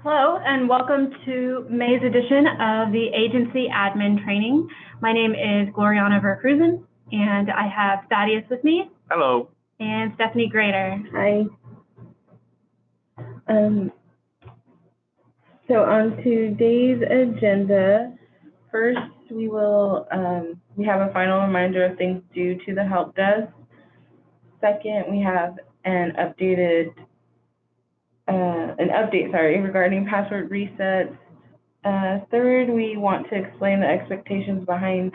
Hello, and welcome to May's edition of the Agency Admin Training. My name is Gloriana Vercruzen, and I have Thaddeus with me. Hello. And Stephanie Grader. Hi. So on today's agenda, first we have a final reminder of things due to the help desk. Second, we have an update regarding password resets. Third, we want to explain the expectations behind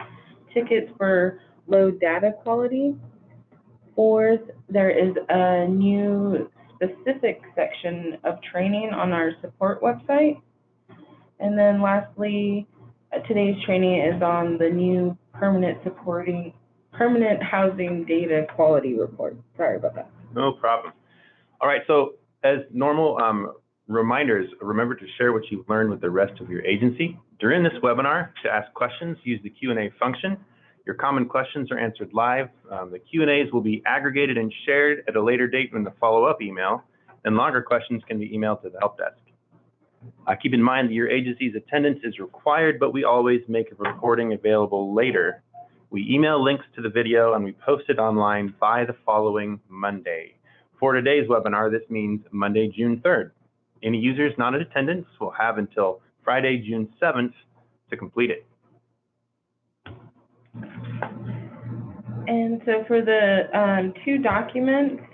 tickets for low data quality. Fourth, there is a new specific section of training on our support website. And then lastly, today's training is on the new permanent housing data quality report. Sorry about that. No problem. All right, so as normal reminders, remember to share what you've learned with the rest of your agency. During this webinar, to ask questions, use the Q&A function. Your common questions are answered live. The Q&As will be aggregated and shared at a later date in the follow-up email, and longer questions can be emailed to the help desk. Keep in mind that your agency's attendance is required, but we always make a recording available later. We email links to the video and we post it online by the following Monday. For today's webinar, this means Monday, June 3rd. Any users not in attendance will have until Friday, June 7th to complete it. And so for the two documents,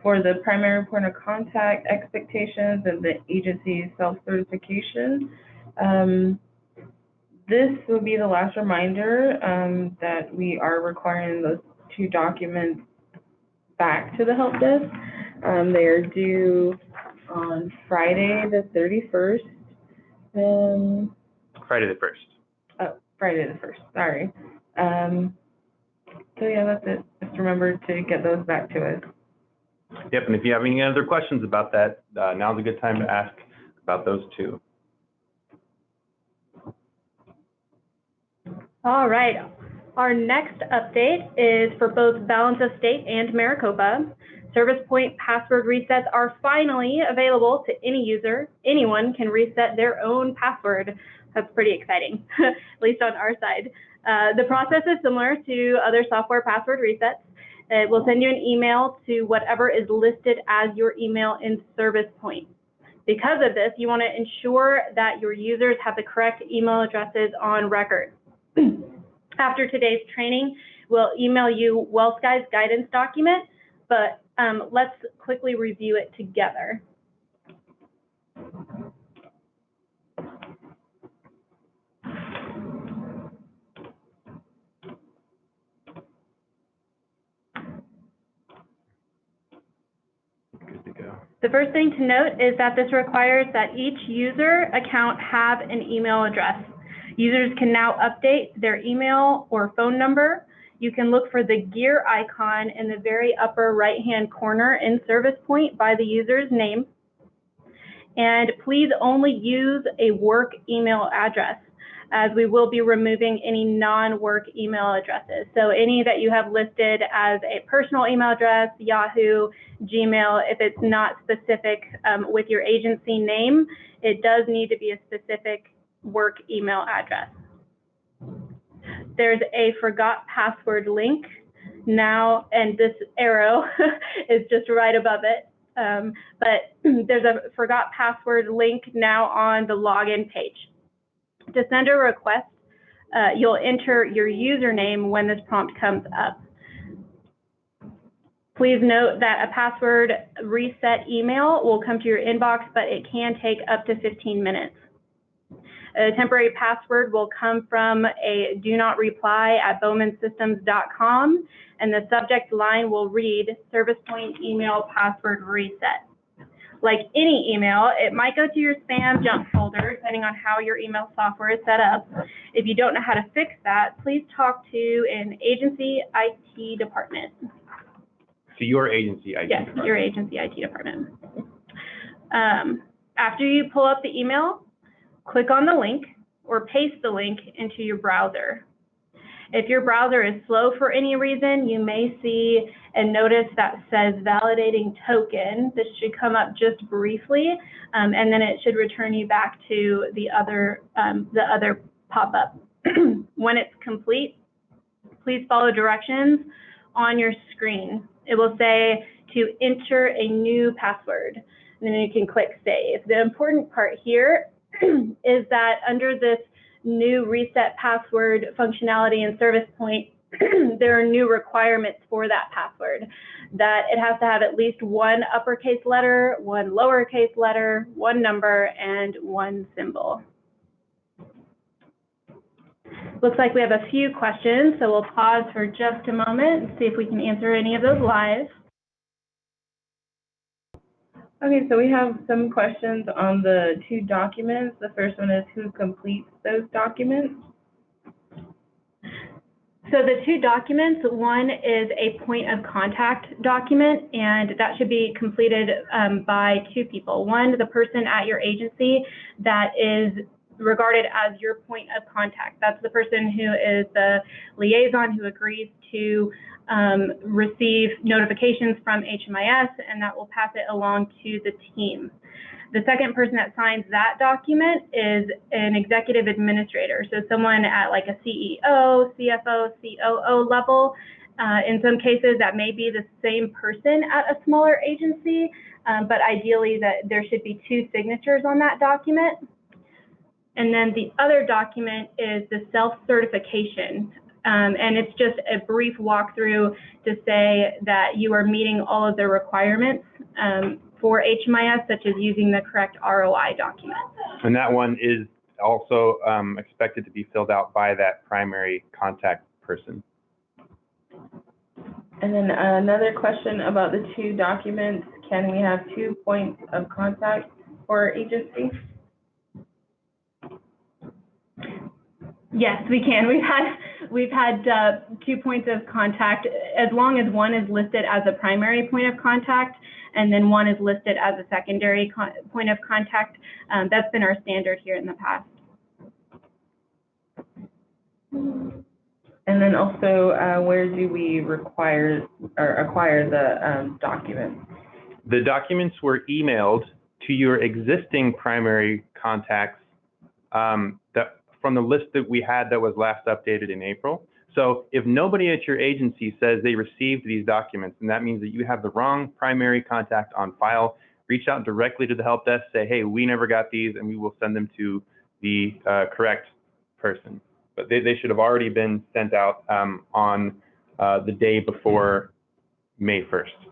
for the primary point of contact expectations and the agency's self-certification, this will be the last reminder that we are requiring those two documents back to the help desk. They are due on Friday the 31st. Friday the 1st. Oh, Friday the 1st, sorry. So yeah, that's it. Just remember to get those back to us. Yep, and if you have any other questions about that, now's a good time to ask about those too. All right, our next update is for both Valencia State and Maricopa. Service Point password resets are finally available to any user. Anyone can reset their own password. That's pretty exciting, at least on our side. The process is similar to other software password resets. It will send you an email to whatever is listed as your email in Service Point. Because of this, you want to ensure that your users have the correct email addresses on record. After today's training, we'll email you WellSky's guidance document, but let's quickly review it together. The first thing to note is that this requires that each user account have an email address. Users can now update their email or phone number. You can look for the gear icon in the very upper right-hand corner in Service Point by the user's name. And please only use a work email address, as we will be removing any non-work email addresses. So any that you have listed as a personal email address, Yahoo, Gmail, if it's not specific with your agency name, it does need to be a specific work email address. There's a forgot password link now, and this arrow is just right above it. But there's a forgot password link now on the login page. To send a request, you'll enter your username when this prompt comes up. Please note that a password reset email will come to your inbox, but it can take up to 15 minutes. A temporary password will come from a do not reply at bowmansystems.com, and the subject line will read Service Point email password reset. Like any email, it might go to your spam junk folder, depending on how your email software is set up. If you don't know how to fix that, please talk to an agency IT department. To your agency IT department? Yes, your agency IT department. After you pull up the email, click on the link or paste the link into your browser. If your browser is slow for any reason, you may see a notice that says validating token. This should come up just briefly, and then it should return you back to the other pop-up. When it's complete, please follow directions on your screen. It will say to enter a new password, and then you can click save. The important part here is that under this new reset password functionality in Service Point, there are new requirements for that password, that it has to have at least one uppercase letter, one lowercase letter, one number, and one symbol. Looks like we have a few questions, so we'll pause for just a moment and see if we can answer any of those live. Okay, so we have some questions on the 2 documents. The first one is who completes those documents? So the 2 documents, one is a point of contact document, and that should be completed by 2 people. One, the person at your agency that is regarded as your point of contact. That's the person who is the liaison who agrees to receive notifications from HMIS, and that will pass it along to the team. The second person that signs that document is an executive administrator, so someone at like a CEO, CFO, COO level. In some cases, that may be the same person at a smaller agency, but ideally that there should be 2 signatures on that document. And then the other document is the self-certification. And it's just a brief walkthrough to say that you are meeting all of the requirements for HMIS, such as using the correct ROI document. And that one is also expected to be filled out by that primary contact person. And then another question about the 2 documents. Can we have 2 points of contact for agency? Yes, we can. We've had 2 points of contact, as long as one is listed as a primary point of contact, and then one is listed as a secondary point of contact. That's been our standard here in the past. And then also, where do we require or acquire the documents? The documents were emailed to your existing primary contacts from the list that we had that was last updated in April. So if nobody at your agency says they received these documents, and that means that you have the wrong primary contact on file, reach out directly to the help desk, say, hey, we never got these, and we will send them to the correct person. But they should have already been sent out on the day before May 1st.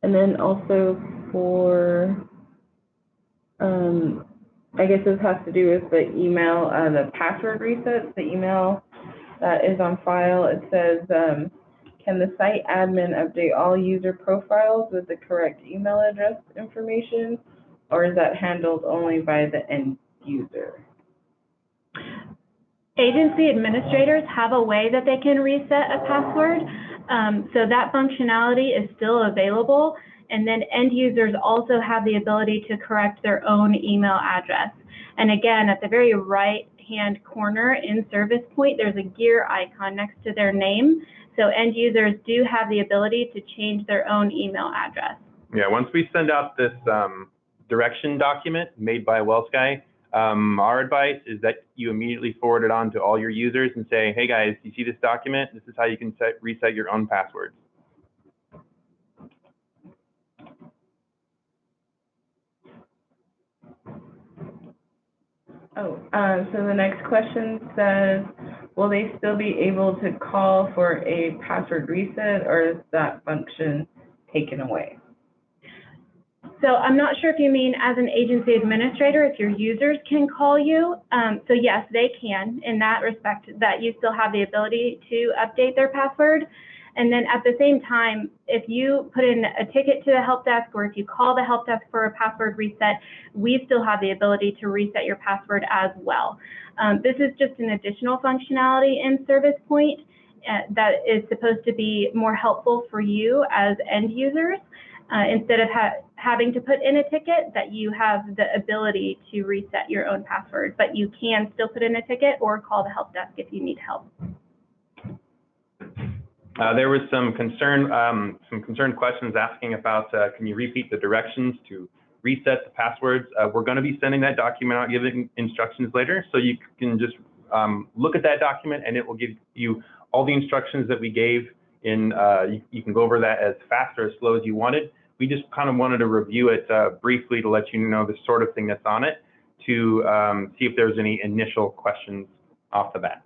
And then also for, I guess this has to do with the email, the password resets, the email that is on file. It says, can the site admin update all user profiles with the correct email address information, or is that handled only by the end user? Agency administrators have a way that they can reset a password, so that functionality is still available. And then end users also have the ability to correct their own email address. And again, at the very right-hand corner in Service Point, there's a gear icon next to their name. So end users do have the ability to change their own email address. Yeah, once we send out this direction document made by WellSky, our advice is that you immediately forward it on to all your users and say, hey guys, you see this document? This is how you can reset your own passwords. So the next question says, will they still be able to call for a password reset, or is that function taken away? So I'm not sure if you mean as an agency administrator, if your users can call you. So yes, they can in that respect, that you still have the ability to update their password. And then at the same time, if you put in a ticket to the help desk, or if you call the help desk for a password reset, we still have the ability to reset your password as well. This is just an additional functionality in Service Point that is supposed to be more helpful for you as end users. Instead of having to put in a ticket, that you have the ability to reset your own password, but you can still put in a ticket or call the help desk if you need help. There was some concerned questions asking about, can you repeat the directions to reset the passwords? We're going to be sending that document out, giving instructions later, so you can just look at that document and it will give you all the instructions that we gave in, you can go over that as fast or as slow as you wanted. We just kind of wanted to review it briefly to let you know the sort of thing that's on it, to see if there's any initial questions off the bat.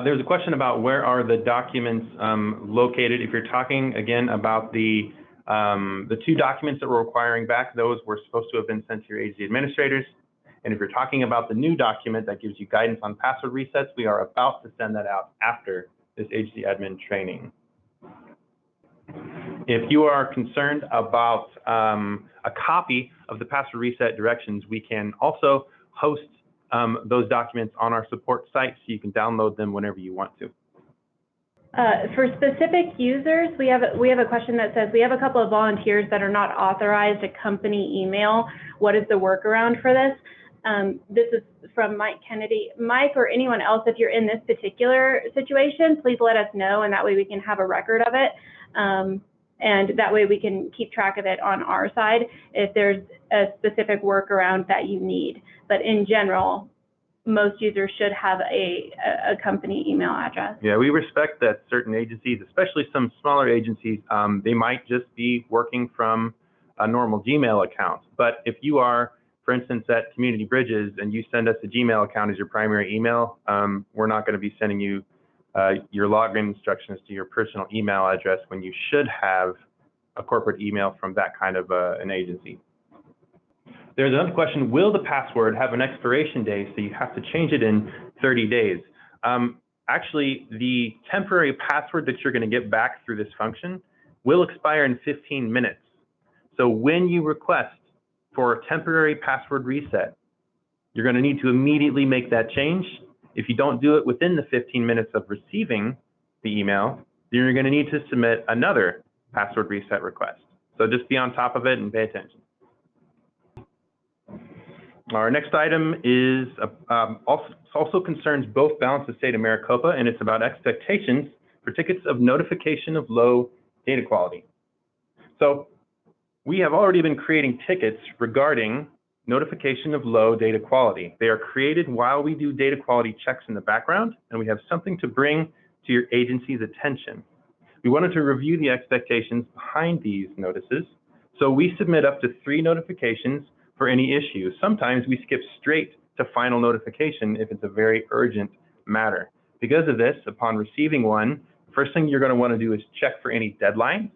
There's a question about where are the documents located. If you're talking again about the 2 documents that we're requiring back, those were supposed to have been sent to your agency administrators. And if you're talking about the new document that gives you guidance on password resets, we are about to send that out after this agency admin training. If you are concerned about a copy of the password reset directions, we can also host those documents on our support site, so you can download them whenever you want to. For specific users, we have a question that says, we have a couple of volunteers that are not authorized to company email. What is the workaround for this? This is from Mike Kennedy. Mike, or anyone else, if you're in this particular situation, please let us know, and that way we can have a record of it. And that way we can keep track of it on our side if there's a specific workaround that you need. But in general, most users should have a company email address. Yeah, we respect that certain agencies, especially some smaller agencies, they might just be working from a normal Gmail account. But if you are, for instance, at Community Bridges and you send us a Gmail account as your primary email, we're not going to be sending you your login instructions to your personal email address when you should have a corporate email from that kind of an agency. There's another question, will the password have an expiration date so you have to change it in 30 days? Actually, the temporary password that you're going to get back through this function will expire in 15 minutes. So when you request for a temporary password reset, you're going to need to immediately make that change. If you don't do it within the 15 minutes of receiving the email, then you're going to need to submit another password reset request. So just be on top of it and pay attention. Our next item is also concerns both Balance of State and Maricopa, and it's about expectations for tickets of notification of low data quality. So we have already been creating tickets regarding notification of low data quality. They are created while we do data quality checks in the background, and we have something to bring to your agency's attention. We wanted to review the expectations behind these notices, so we submit up to 3 notifications for any issue. Sometimes we skip straight to final notification if it's a very urgent matter. Because of this, upon receiving one, first thing you're going to want to do is check for any deadlines.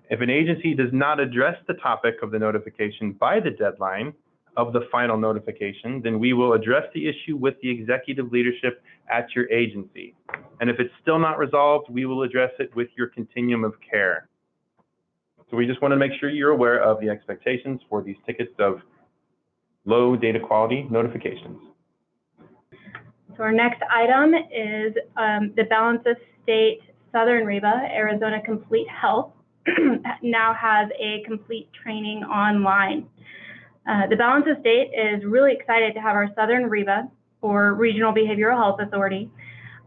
If an agency does not address the topic of the notification by the deadline of the final notification, then we will address the issue with the executive leadership at your agency. And if it's still not resolved, we will address it with your continuum of care. So we just want to make sure you're aware of the expectations for these tickets of low data quality notifications. So our next item is the Balance of State Southern Reba, Arizona Complete Health, now has a complete training online. The Balance of State is really excited to have our Southern Reba, or Regional Behavioral Health Authority,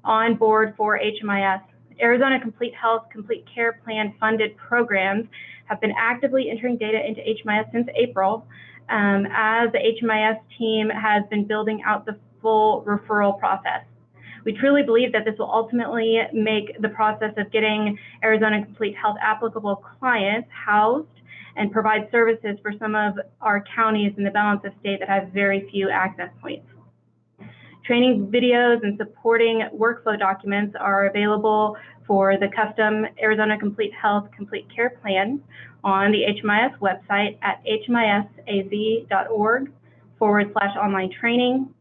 on board for HMIS. Arizona Complete Health, Complete Care Plan funded programs have been actively entering data into HMIS since April, as the HMIS team has been building out the full referral process. We truly believe that this will ultimately make the process of getting Arizona Complete Health applicable clients housed and provide services for some of our counties in the Balance of State that have very few access points. Training videos and supporting workflow documents are available for the custom Arizona Complete Health Complete Care Plan on the HMIS website at hmisaz.org/online training.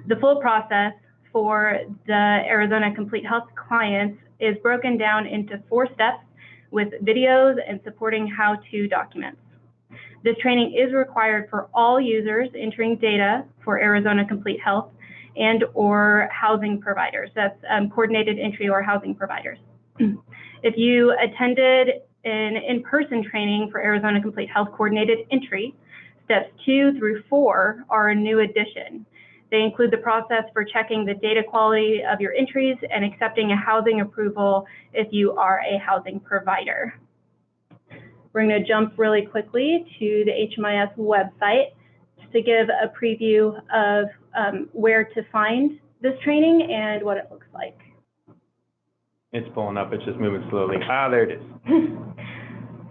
The full process for the Arizona Complete Health clients is broken down into 4 steps with videos and supporting how-to documents. This training is required for all users entering data for Arizona Complete Health, and or housing providers. That's coordinated entry or housing providers. If you attended an in-person training for Arizona Complete Health Coordinated Entry, steps 2 through 4 are a new addition. They include the process for checking the data quality of your entries and accepting a housing approval if you are a housing provider. We're going to jump really quickly to the HMIS website just to give a preview of where to find this training and what it looks like. It's pulling up, it's just moving slowly. Ah, there it is.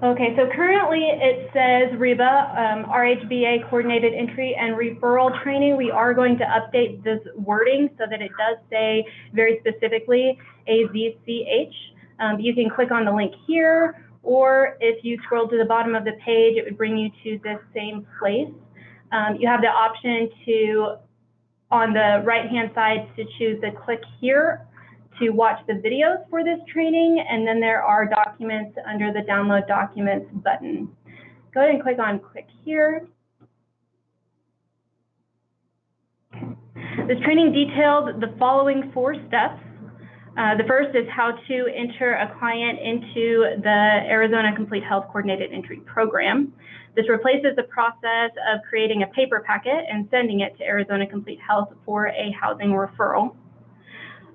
Okay, so currently it says Reba, RHBA Coordinated Entry and Referral Training. We are going to update this wording so that it does say very specifically AZCH. You can click on the link here, or if you scroll to the bottom of the page, it would bring you to this same place. You have the option to, on the right-hand side, to choose the click here to watch the videos for this training, and then there are documents under the download documents button. Go ahead and click on click here. This training details the following 4 steps. The first is how to enter a client into the Arizona Complete Health Coordinated Entry program. This replaces the process of creating a paper packet and sending it to Arizona Complete Health for a housing referral.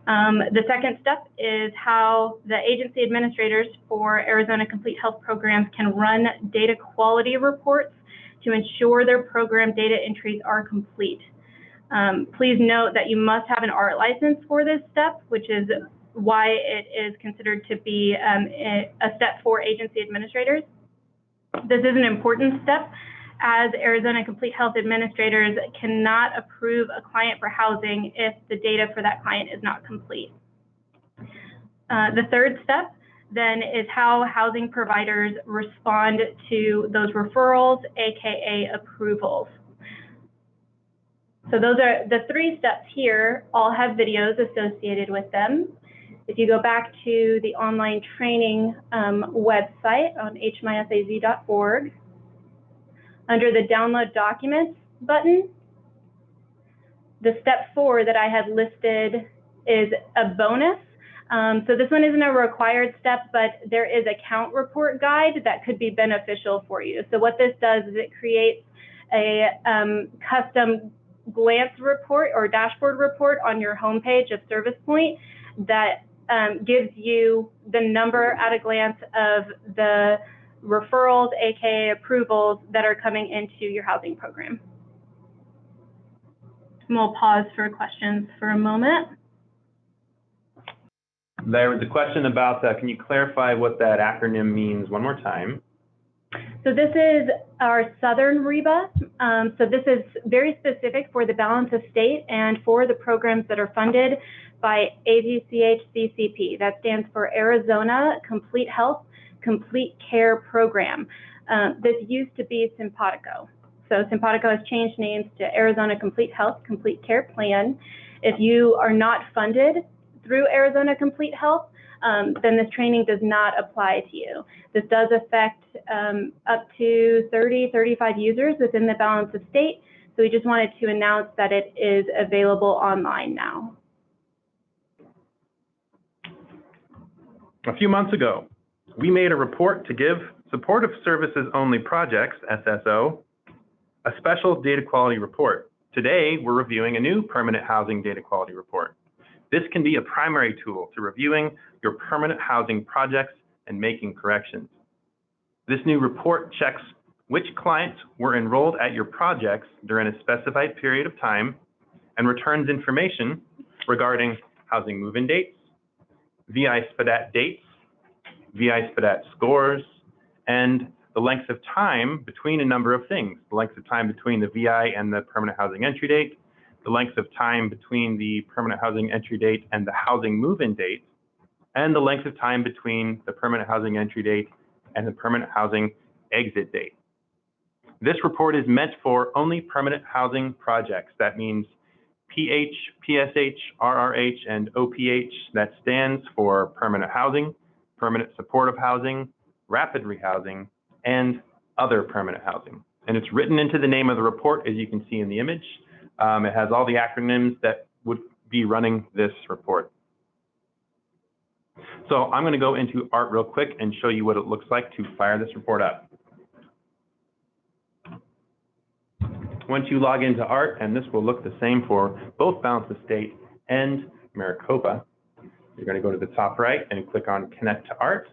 The second step is how the agency administrators for Arizona Complete Health programs can run data quality reports to ensure their program data entries are complete. Please note that you must have an ART license for this step, which is why it is considered to be a step for agency administrators. This is an important step, as Arizona Complete Health administrators cannot approve a client for housing if the data for that client is not complete. The third step then is how housing providers respond to those referrals, aka approvals. So those are the 3 steps here, all have videos associated with them. If you go back to the online training website on hmisaz.org, under the download documents button, the step 4 that I had listed is a bonus. So this one isn't a required step, but there is a count report guide that could be beneficial for you. So what this does is it creates a custom glance report or dashboard report on your homepage of ServicePoint that gives you the number at a glance of the referrals, aka approvals, that are coming into your housing program. And we'll pause for questions for a moment. There was a question about, can you clarify what that acronym means one more time? So this is our Southern Reba. So this is very specific for the balance of state and for the programs that are funded by AZCH-CCP. That stands for Arizona Complete Health Complete Care Program. This used to be Simpatico. So Simpatico has changed names to Arizona Complete Health Complete Care Plan. If you are not funded through Arizona Complete Health, then this training does not apply to you. This does affect up to 35 users within the balance of state. So we just wanted to announce that it is available online now. A few months ago, we made a report to give Supportive Services Only Projects, SSO, a special data quality report. Today, we're reviewing a new permanent housing data quality report. This can be a primary tool to reviewing your permanent housing projects and making corrections. This new report checks which clients were enrolled at your projects during a specified period of time and returns information regarding housing move-in dates, VI-SPDAT dates, VI-SPDAT scores, and the length of time between a number of things. The length of time between the VI and the permanent housing entry date, the length of time between the permanent housing entry date and the housing move-in date, and the length of time between the permanent housing entry date and the permanent housing exit date. This report is meant for only permanent housing projects. That means PH, PSH, RRH, and OPH. That stands for permanent housing, permanent supportive housing, rapid rehousing, and other permanent housing. And it's written into the name of the report, as you can see in the image. It has all the acronyms that would be running this report. So I'm going to go into ART real quick and show you what it looks like to fire this report up. Once you log into ART, and this will look the same for both Balance of State and Maricopa, you're going to go to the top right and click on Connect to ART.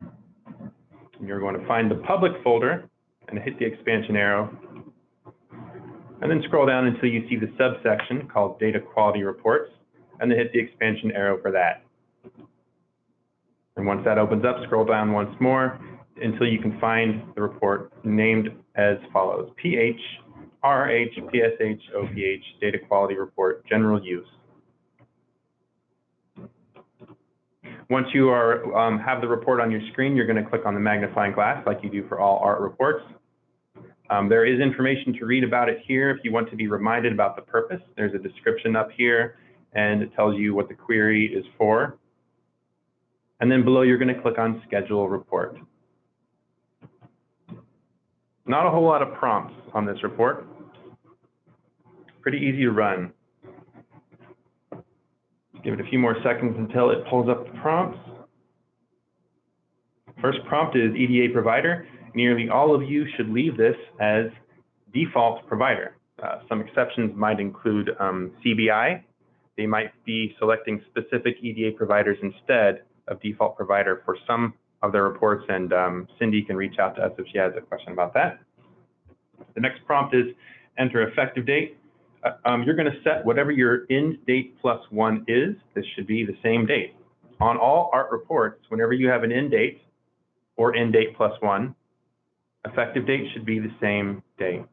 And you're going to find the public folder and hit the expansion arrow. And then scroll down until you see the subsection called Data Quality Reports, and then hit the expansion arrow for that. And once that opens up, scroll down once more until you can find the report named as follows: PH/RH PSH/OPH Data Quality Report General Use. Once you have the report on your screen, you're going to click on the magnifying glass like you do for all ART reports. There is information to read about it here if you want to be reminded about the purpose. There's a description up here, and it tells you what the query is for. And then below, you're going to click on Schedule Report. Not a whole lot of prompts on this report. Pretty easy to run. Give it a few more seconds until it pulls up the prompts. First prompt is EDA provider. Nearly all of you should leave this as default provider. Some exceptions might include CBI. They might be selecting specific EDA providers instead of default provider for some of their reports, and Cindy can reach out to us if she has a question about that. The next prompt is enter effective date. You're going to set whatever your end date +1 is. This should be the same date. On all ART reports, whenever you have an end date or end date +1, effective date should be the same day.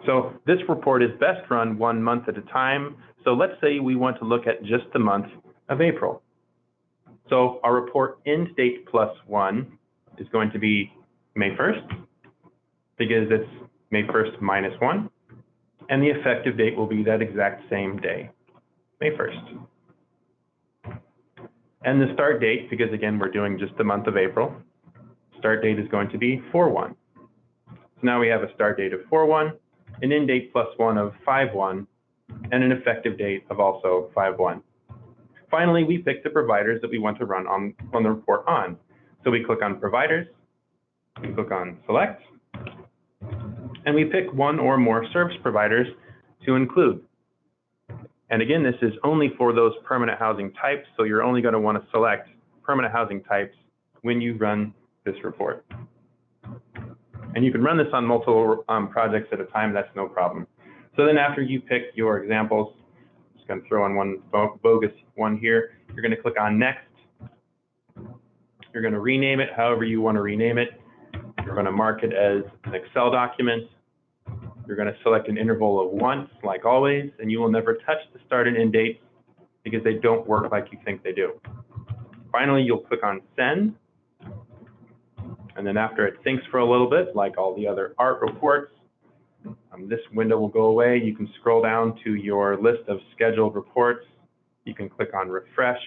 So this report is best run 1 month at a time. So let's say we want to look at just the month of April. So our report end date +1 is going to be May 1st, because it's May 1st -1, and the effective date will be that exact same day, May 1st. And the start date, because again, we're doing just the month of April, start date is going to be 4/1. So now we have a start date of 4/1, an end date +1 of 5/1, and an effective date of also 5/1. Finally, we pick the providers that we want to run on the report on. So we click on Providers, we click on Select, and we pick one or more service providers to include. And again, this is only for those permanent housing types, so you're only going to want to select permanent housing types when you run this report. And you can run this on multiple projects at a time, that's no problem. So then after you pick your examples, I'm just going to throw in one bogus one here, you're going to click on Next. You're going to rename it however you want to rename it. You're going to mark it as an Excel document. You're going to select an interval of once, like always, and you will never touch the start and end dates because they don't work like you think they do. Finally, you'll click on Send. And then after it thinks for a little bit, like all the other ART reports, this window will go away. You can scroll down to your list of scheduled reports. You can click on Refresh,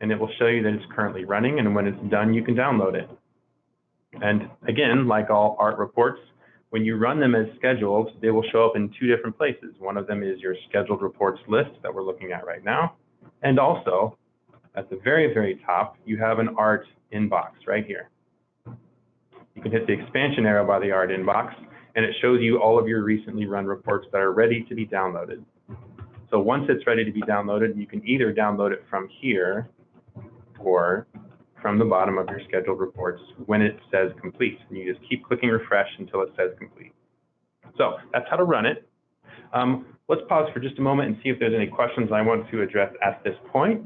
and it will show you that it's currently running, and when it's done, you can download it. And again, like all ART reports, when you run them as scheduled, they will show up in two different places. One of them is your scheduled reports list that we're looking at right now. And also, at the very, very top, you have an ART inbox right here. You can hit the expansion arrow by the ART inbox, and it shows you all of your recently run reports that are ready to be downloaded. So once it's ready to be downloaded, you can either download it from here or from the bottom of your scheduled reports when it says complete. And you just keep clicking refresh until it says complete. So that's how to run it. Let's pause for just a moment and see if there's any questions I want to address at this point.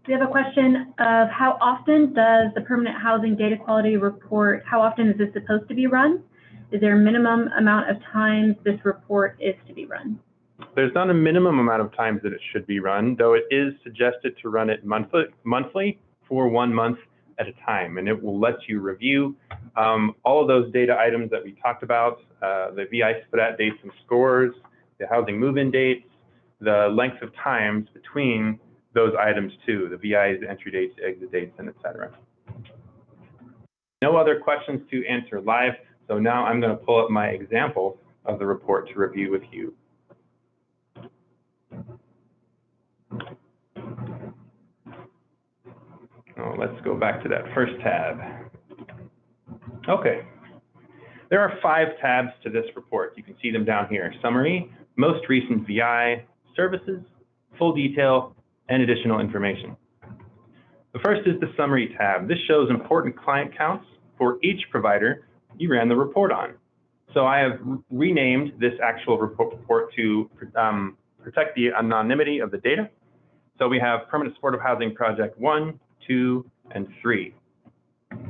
We have a question of how often does the permanent housing data quality report, how often is this supposed to be run? Is there a minimum amount of times this report is to be run? There's not a minimum amount of times that it should be run, though it is suggested to run it monthly for 1 month at a time, and it will let you review all of those data items that we talked about, the VI split dates and scores, the housing move-in dates, the length of times between those items too, the VIs, entry dates, exit dates, and et cetera. No other questions to answer live. So now I'm going to pull up my example of the report to review with you. Oh, let's go back to that first tab. Okay. There are 5 tabs to this report. You can see them down here. Summary, most recent VI, services, full detail, and additional information. The first is the summary tab. This shows important client counts for each provider you ran the report on. So I have renamed this actual report to protect the anonymity of the data. So we have Permanent Supportive Housing Project 1, 2, and 3.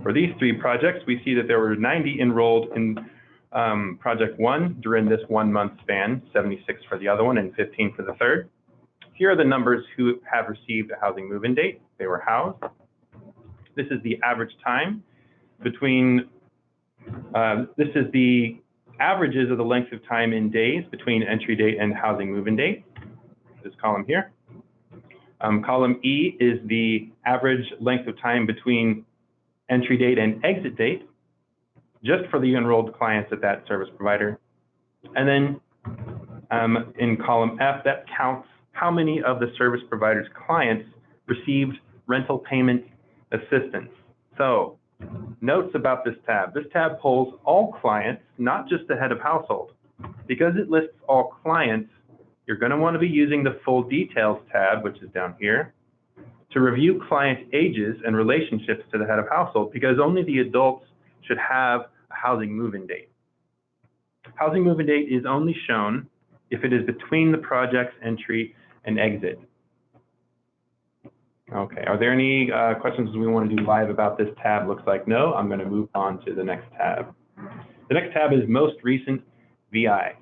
For these 3 projects, we see that there were 90 enrolled in Project 1 during this 1-month span, 76 for the other one, and 15 for the third. Here are the numbers who have received a housing move-in date. They were housed. This is the average time between, this is the averages of the length of time in days between entry date and housing move-in date, this column here. Column E is the average length of time between entry date and exit date, just for the enrolled clients at that service provider. And then in column F, that counts how many of the service provider's clients received rental payment assistance. So notes about this tab. This tab pulls all clients, not just the head of household. Because it lists all clients, you're going to want to be using the full details tab, which is down here, to review client ages and relationships to the head of household, because only the adults should have a housing move-in date. Housing move-in date is only shown if it is between the project's entry and exit. Okay, are there any questions we want to do live about this tab? Looks like no. I'm going to move on to the next tab. The next tab is most recent VI.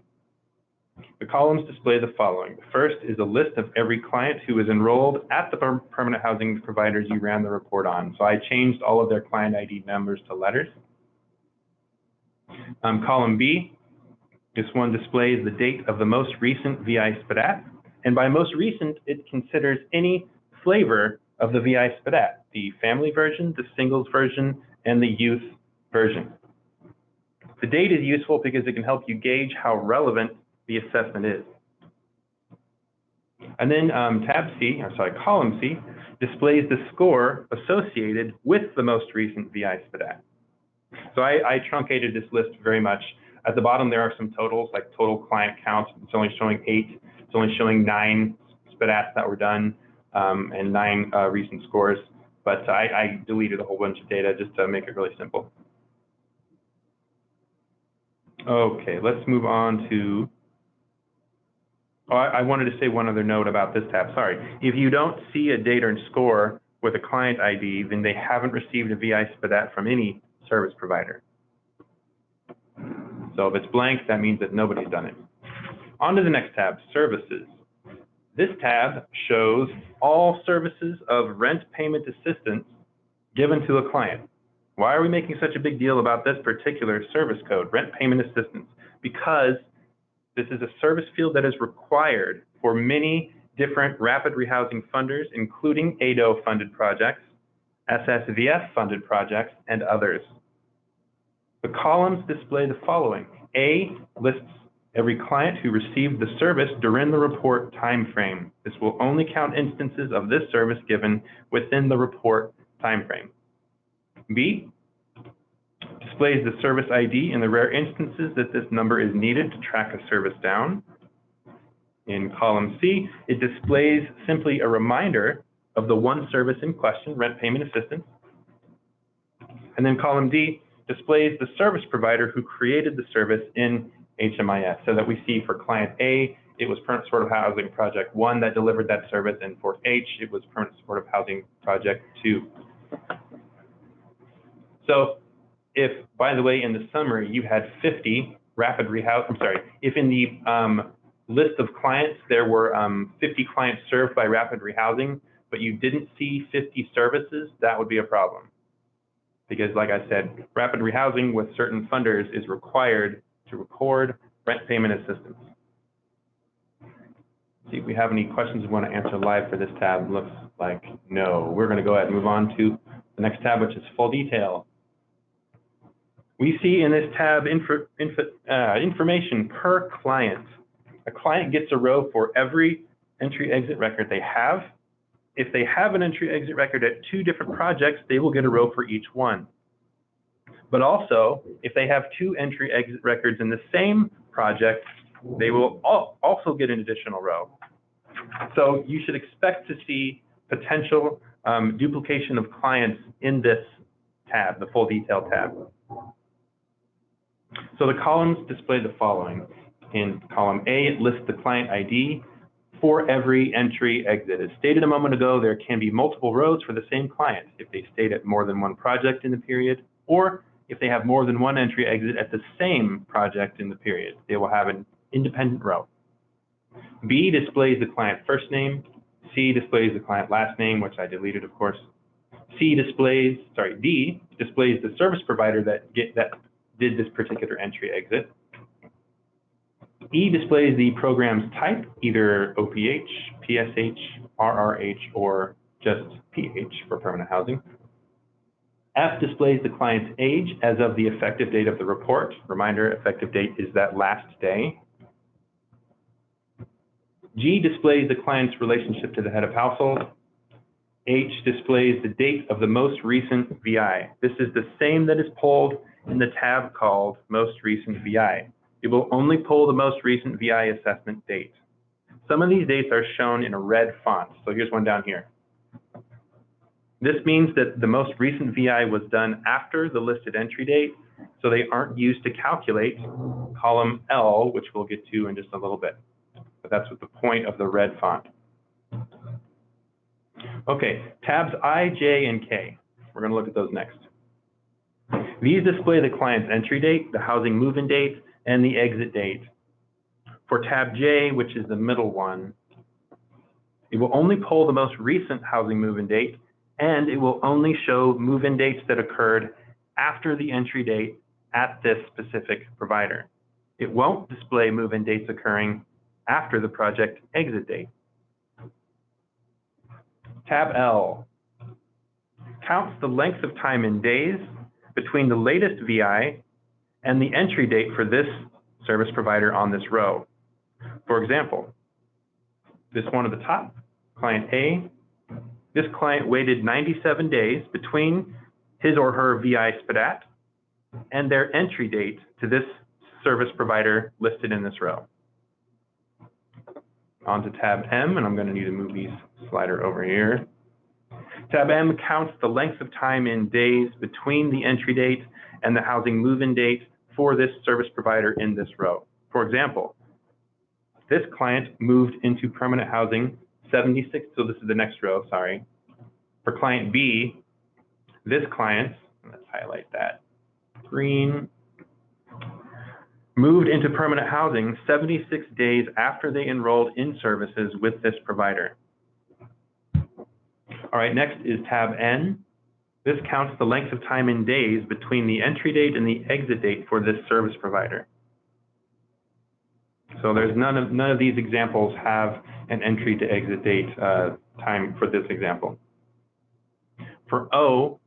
The columns display the following. The first is a list of every client who is enrolled at the permanent housing providers you ran the report on. So I changed all of their client ID numbers to letters. Column B, this one displays the date of the most recent VI SPDAT. And by most recent, it considers any flavor of the VI SPDAT, the family version, the singles version, and the youth version. The date is useful because it can help you gauge how relevant the assessment is. And then column C displays the score associated with the most recent VI SPDAT. So I truncated this list very much. At the bottom, there are some totals, like total client count. It's only showing 8. It's only showing 9 SPDATs that were done and 9 recent scores. But I deleted a whole bunch of data just to make it really simple. Okay, let's move on to, I wanted to say one other note about this tab, sorry. If you don't see a date or score with a client ID, then they haven't received a VI SPDAT from any service provider. So if it's blank, that means that nobody's done it. On to the next tab, services. This tab shows all services of rent payment assistance given to a client. Why are we making such a big deal about this particular service code, rent payment assistance? Because this is a service field that is required for many different rapid rehousing funders, including ADO-funded projects, SSVF-funded projects, and others. The columns display the following. A lists every client who received the service during the report time frame. This will only count instances of this service given within the report time frame. B displays the service ID in the rare instances that this number is needed to track a service down. In column C, it displays simply a reminder of the one service in question, rent payment assistance. And then column D displays the service provider who created the service in HMIS, so that we see for client A, it was Permanent Supportive Housing Project 1 that delivered that service, and for H, it was Permanent Supportive Housing Project 2. So if, by the way, in the summary, you had 50 rapid rehousing, if in the list of clients, there were 50 clients served by rapid rehousing, but you didn't see 50 services, that would be a problem. Because like I said, rapid rehousing with certain funders is required to record rent payment assistance. See if we have any questions we want to answer live for this tab. Looks like no. We're going to go ahead and move on to the next tab, which is full detail. We see in this tab information per client. A client gets a row for every entry-exit record they have. If they have an entry-exit record at 2 different projects, they will get a row for each one. But also, if they have 2 entry-exit records in the same project, they will also get an additional row. So you should expect to see potential duplication of clients in this tab, the full detail tab. So the columns display the following. In column A, it lists the client ID for every entry exit. As stated a moment ago, there can be multiple rows for the same client if they stayed at more than one project in the period, or if they have more than one entry exit at the same project in the period. They will have an independent row. B displays the client first name. C displays the client last name, which I deleted, of course. D displays the service provider that did this particular entry exit. E displays the program's type, either OPH, PSH, RRH, or just PH for permanent housing. F displays the client's age as of the effective date of the report. Reminder, effective date is that last day. G displays the client's relationship to the head of household. H displays the date of the most recent VI. This is the same that is pulled in the tab called Most Recent VI. It will only pull the most recent VI assessment date. Some of these dates are shown in a red font. So here's one down here. This means that the most recent VI was done after the listed entry date, so they aren't used to calculate column L, which we'll get to in just a little bit. But that's what the point of the red font. Okay, tabs I, J, and K. We're going to look at those next. These display the client's entry date, the housing move-in date, and the exit date. For tab J, which is the middle one, it will only pull the most recent housing move-in date, and it will only show move-in dates that occurred after the entry date at this specific provider. It won't display move-in dates occurring after the project exit date. Tab L counts the length of time in days between the latest VI and the entry date for this service provider on this row. For example, this one at the top, client A, this client waited 97 days between his or her VI SPDAT and their entry date to this service provider listed in this row. On to tab M, and I'm going to need to move these slider over here. Tab M counts the length of time in days between the entry date and the housing move-in date for this service provider in this row. For example, this client moved into permanent housing 76, so this is the next row, sorry. For client B, this client, let's highlight that, green, moved into permanent housing 76 days after they enrolled in services with this provider. All right, next is tab N. This counts the length of time in days between the entry date and the exit date for this service provider. So there's none of these examples have an entry to exit date time for this example. For O,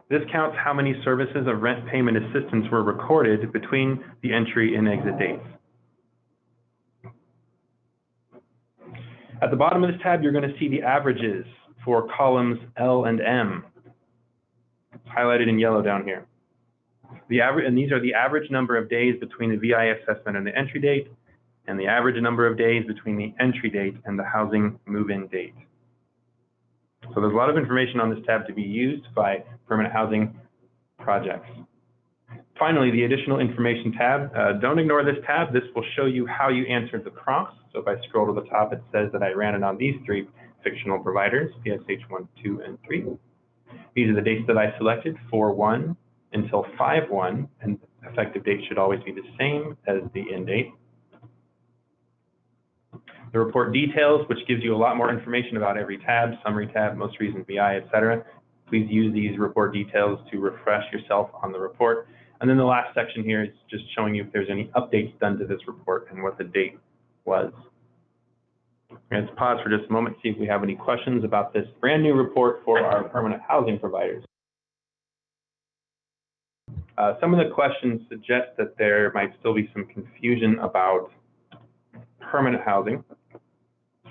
this counts how many services of rent payment assistance were recorded between the entry and exit dates. At the bottom of this tab, you're going to see the averages for columns L and M. It's highlighted in yellow down here. And these are the average number of days between the VI assessment and the entry date, and the average number of days between the entry date and the housing move-in date. So there's a lot of information on this tab to be used by permanent housing projects. Finally, the additional information tab. Don't ignore this tab. This will show you how you answered the prompts. So if I scroll to the top, it says that I ran it on these 3 fictional providers, PSH 1, 2, and 3. These are the dates that I selected, 4/1 until 5/1, and effective date should always be the same as the end date. The report details, which gives you a lot more information about every tab, summary tab, most recent VI, etc. Please use these report details to refresh yourself on the report. And then the last section here is just showing you if there's any updates done to this report and what the date was. Let's pause for just a moment, see if we have any questions about this brand new report for our permanent housing providers. some of the questions suggest that there might still be some confusion about permanent housing.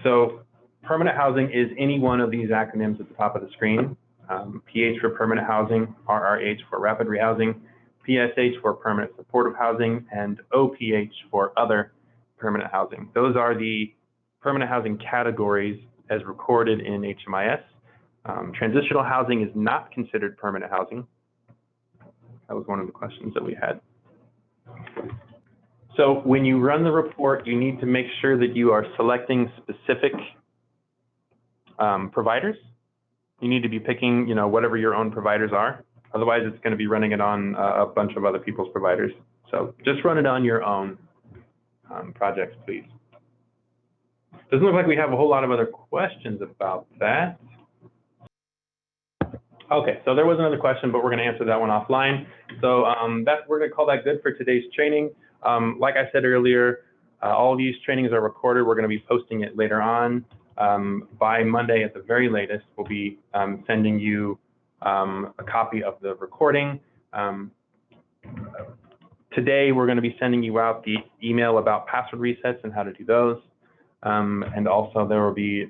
So permanent housing is any one of these acronyms at the top of the screen. PH for permanent housing, RRH for rapid rehousing, PSH for permanent supportive housing, and OPH for other permanent housing. Those are the permanent housing categories as recorded in HMIS. Transitional housing is not considered permanent housing. That was one of the questions that we had. So when you run the report, you need to make sure that you are selecting specific providers. You need to be picking, whatever your own providers are. Otherwise, it's going to be running it on a bunch of other people's providers. So just run it on your own projects, please. Doesn't look like we have a whole lot of other questions about that. Okay, so there was another question, but we're going to answer that one offline. So we're going to call that good for today's training. Like I said earlier, all these trainings are recorded. We're going to be posting it later on. By Monday at the very latest, we'll be sending you a copy of the recording. Today, we're going to be sending you out the email about password resets and how to do those. And also there will be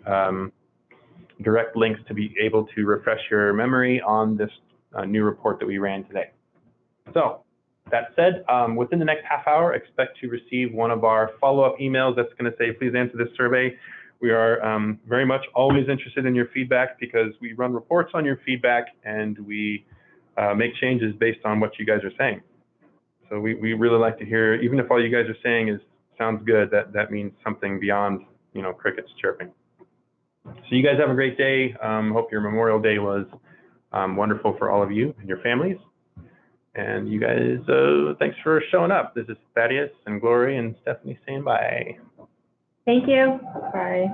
direct links to be able to refresh your memory on this new report that we ran today. So that said, within the next half hour, expect to receive one of our follow-up emails that's going to say, please answer this survey. We are very much always interested in your feedback because we run reports on your feedback and we make changes based on what you guys are saying. So we really like to hear, even if all you guys are saying sounds good, that means something beyond, crickets chirping. So you guys have a great day. Hope your Memorial Day was wonderful for all of you and your families. And you guys, thanks for showing up. This is Thaddeus and Glory and Stephanie saying bye. Thank you. Bye.